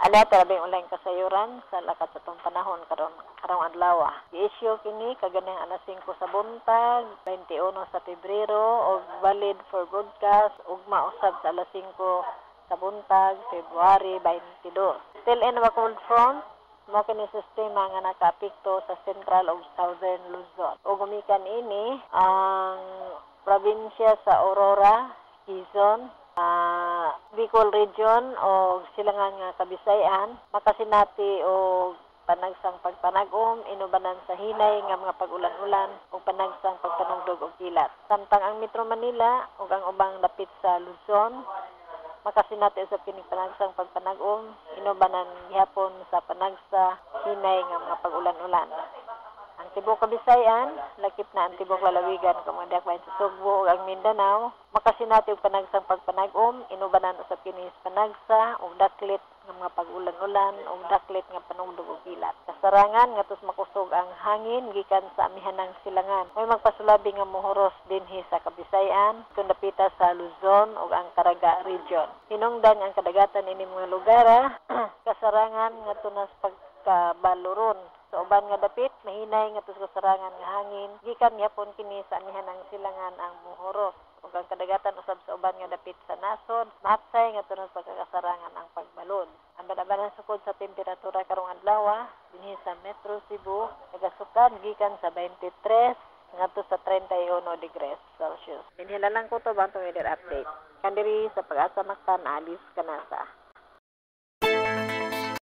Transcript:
Ala talabing ulang kasayuran sa lakat sa tong panahon karong adlaw. I-issue kini kaganang alas 5 sa buntag, 21 sa Pebrero og valid for broadcast ugma usab sa alas 5 sa buntag, February 22. Still in the cold front, mo kini sistema nga nakaapekto sa Central ug Southern Luzon. O gumikan ini ang probinsya sa Aurora, Quezon, Bicol Region o silangan nga Kabisayan, makasinati o panagsang pagpanagom, inubanan sa hinay nga mga pag-ulan-ulan o panagsang pagpanugdog o kilat. Samtang ang Metro Manila o ang ubang dapit sa Luzon, makasinati sa pining panagsang pagpanagom, inubanan gihapon sa panagsa hinay nga mga pag-ulan-ulan. Ang Tibok Kabisayan, lakip na ang Tibok Lalawigan kung mga dakbayan sa Sugbo o ang Mindanao, makasinati og panagsang pagpanagom, inubanan sa kinis panagsa o daklit ng mga pag-ulan-ulan o daklit nga panugdog o kilat. Kasarangan nga tus makusog ang hangin gikan sa amihanang silangan. May magpasulabi nga mohoros dinhi sa Kabisayan, kung napita sa Luzon o ang Caraga Region. Hinungdan ang kadagatan ini mga lugar, kasarangan nga tunas pagkabaluron. Sa uban nga dapit, mahinay nga tus kasarangan nga hangin, gikan yapon kini sa amihanang silangan ang mohoros. Ug ang kadagatan usab sa uban nga dapit sa nasod, mahapsay nga tunos pagkakasarangan ang pagbalod. Ang banabanan sukod sa temperatura karong adlaw dinhi sa Metro Cebu, nagasukad gikan sa 23 ngadto sa 31 degrees Celsius. Dinhi lang ko to bang weather update. Kandiri sa Pag-asa Mactan, Alice Canasa.